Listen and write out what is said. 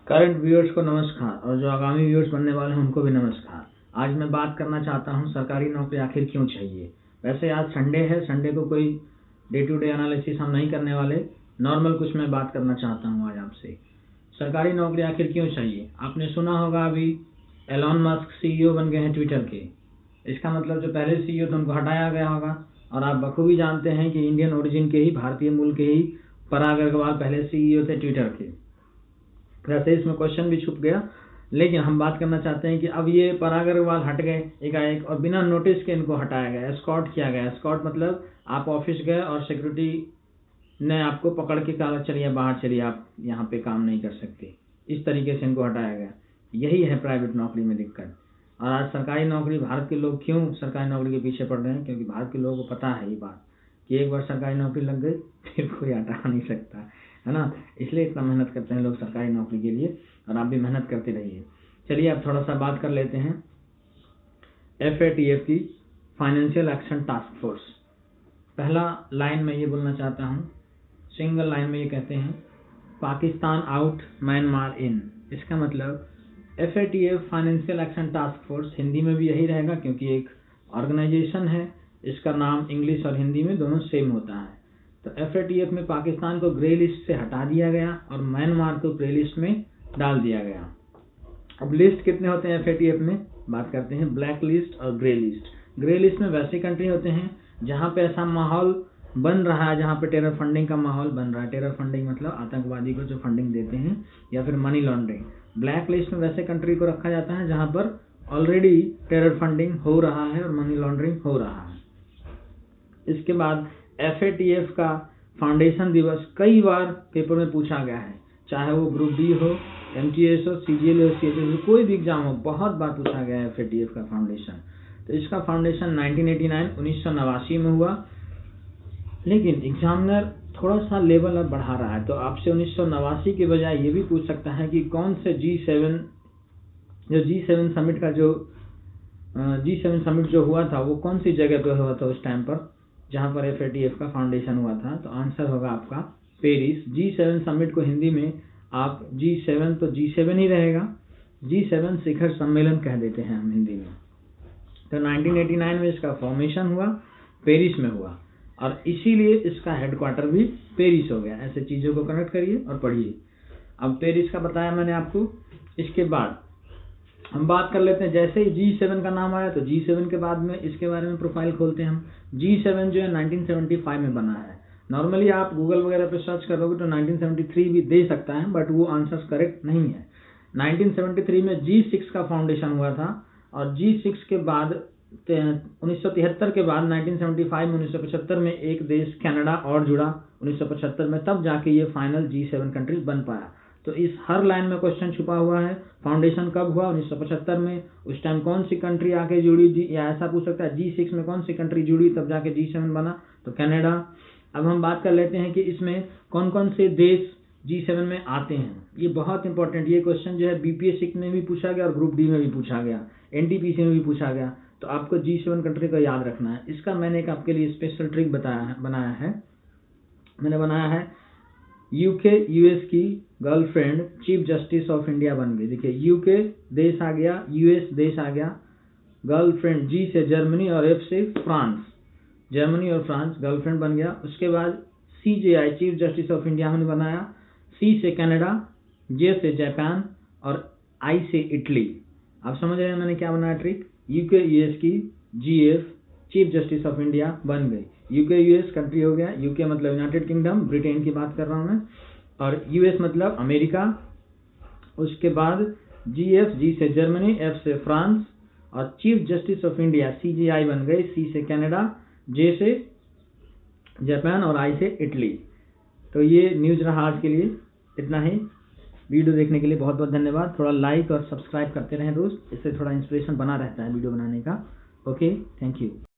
Current viewers को नमस्कार और जो आगामी व्यूअर्स बनने वाले हैं उनको भी नमस्कार। आज मैं बात करना चाहता हूं सरकारी नौकरी आखिर क्यों चाहिए। वैसे आज संडे है, संडे को कोई डे टू डे एनालिसिस हम नहीं करने वाले, नॉर्मल कुछ मैं बात करना चाहता हूं आज आपसे। सरकारी नौकरी आखिर क्यों चाहिए। आपने सुना होगा अभी एलॉन मस्क सीईओ बन गए हैं ट्विटर के। इसका मतलब जो पहले सीईओ थे उनको हटाया गया होगा। और आप बखूबी जानते हैं कि इंडियन ओरिजिन के ही, भारतीय मूल के ही पराग अग्रवाल पहले सीईओ थे ट्विटर के। वैसे इसमें क्वेश्चन भी छुप गया, लेकिन हम बात करना चाहते हैं कि अब ये पराग अग्रवाल हट गए एकाएक और बिना नोटिस के इनको हटाया गया, एस्कॉर्ट किया गया। एस्कॉर्ट मतलब आप ऑफिस गए और सिक्योरिटी ने आपको पकड़ के कहा चलिए बाहर चलिए, आप यहाँ पे काम नहीं कर सकते। इस तरीके से इनको हटाया गया। यही है प्राइवेट नौकरी में दिक्कत। और आज सरकारी नौकरी, भारत के लोग क्यों सरकारी नौकरी के पीछे पड़ रहे हैं, क्योंकि भारत के लोगों को पता है ये बात कि एक बार सरकारी नौकरी लग गई फिर कोई हटा नहीं सकता, है ना। इसलिए इतना मेहनत करते हैं लोग सरकारी नौकरी के लिए, और आप भी मेहनत करते रहिए। चलिए अब थोड़ा सा बात कर लेते हैं FATF की, फाइनेंशियल एक्शन टास्क फोर्स। पहला लाइन में ये बोलना चाहता हूँ, सिंगल लाइन में ये कहते हैं पाकिस्तान आउट म्यांमार इन। इसका मतलब FATF financial action task force Hindi में भी यही रहेगा, क्योंकि एक ऑर्गेनाइजेशन है, इसका नाम इंग्लिश और हिंदी में दोनों सेम होता है। तो FATF में पाकिस्तान को ग्रे लिस्ट से हटा दिया गया और म्यांमार को ग्रे लिस्ट में डाल दिया गया। अब लिस्ट कितने होते हैं FATF में, बात करते हैं ब्लैक लिस्ट और ग्रे लिस्ट। ग्रे लिस्ट में वैसे कंट्री होते हैं जहाँ पे ऐसा माहौल बन रहा है, जहाँ पे टेरर फंडिंग का माहौल बन रहा है। टेरर फंडिंग मतलब आतंकवादी को जो फंडिंग देते हैं, या फिर मनी लॉन्ड्रिंग। ब्लैक लिस्ट में वैसे कंट्री को रखा जाता है जहाँ पर ऑलरेडी टेरर फंडिंग हो रहा है और मनी लॉन्ड्रिंग हो रहा है। इसके बाद FATF का फाउंडेशन दिवस कई बार पेपर में पूछा गया है, चाहे वो ग्रुप डी हो, MTS हो, CGL हो, CHS हो, कोई भी एग्जाम हो, बहुत बार पूछा गया है FATF का फाउंडेशन। तो इसका फाउंडेशन 1989 में हुआ, लेकिन एग्जामिनर थोड़ा सा लेवल अब बढ़ा रहा है। तो आपसे 1989 के बजाय ये भी पूछ सकता है कि कौन से G7 समिट का जो G7 समिट जो हुआ था वो कौन सी जगह पे हुआ था उस टाइम पर जहाँ पर FATF का फाउंडेशन हुआ था। तो आंसर होगा आपका पेरिस। G7 समिट को हिंदी में आप G7 तो G7 ही रहेगा, G7 शिखर सम्मेलन कह देते हैं हम हिंदी में। तो 1989 में इसका फॉर्मेशन हुआ, पेरिस में हुआ, और इसीलिए इसका हेडक्वार्टर भी पेरिस हो गया। ऐसे चीज़ों को कनेक्ट करिए और पढ़िए। अब पेरिस का बताया मैंने आपको। इसके बाद हम बात कर लेते हैं, जैसे ही G7 का नाम आया तो G7 के बाद में इसके बारे में प्रोफाइल खोलते हैं हम। G7 जो है 1975 में बना है। नॉर्मली आप गूगल वगैरह पे सर्च करोगे तो 1973 भी दे सकता है, बट वो आंसर्स करेक्ट नहीं है। 1973 में G6 का फाउंडेशन हुआ था, और G6 के बाद 1973 के बाद 1975 में 1975 में एक देश कनाडा और जुड़ा 1975 में, तब जाके ये फाइनल G7 कंट्री बन पाया। तो इस हर लाइन में क्वेश्चन छुपा हुआ है। फाउंडेशन कब हुआ, 1975 में, उस टाइम कौन सी कंट्री आके जुड़ी, या ऐसा पूछ सकता है G6 में कौन सी कंट्री जुड़ी तब जाके G7 बना, तो कनाडा। अब हम बात कर लेते हैं कि इसमें कौन कौन से देश G7 में आते हैं। ये बहुत इंपॉर्टेंट, ये क्वेश्चन जो है BPSC में भी पूछा गया और ग्रुप डी में भी पूछा गया, NTPC में भी पूछा गया। तो आपको G7 कंट्री का याद रखना है। इसका मैंने एक आपके लिए स्पेशल ट्रिक बनाया है। मैंने बनाया है UK US की girlfriend chief justice of India बन गई। देखिए UK देश आ गया, US देश आ गया, गर्लफ्रेंड G से जर्मनी और F से फ्रांस, जर्मनी और फ्रांस गर्लफ्रेंड बन गया। उसके बाद CJI chief justice of India हमने बनाया, C से कनाडा, J से जापान और I से इटली। आप समझ रहे हैं मैंने क्या बनाया ट्रिक। UK US की GF chief justice of India बन गई। UK US कंट्री हो गया, UK मतलब यूनाइटेड किंगडम, ब्रिटेन की बात कर रहा हूँ मैं, और US मतलब अमेरिका। उसके बाद GF, G से जर्मनी, F से फ्रांस, और chief justice of India CJI बन गई, C से कनाडा, J से जापान और I से इटली। तो ये न्यूज़ रहा आज के लिए, इतना ही। वीडियो देखने के लिए बहुत बहुत धन्यवाद। थोड़ा लाइक और सब्सक्राइब करते रहें दोस्त, इससे थोड़ा इंस्पिरेशन बना रहता है वीडियो बनाने का। Okay, thank you.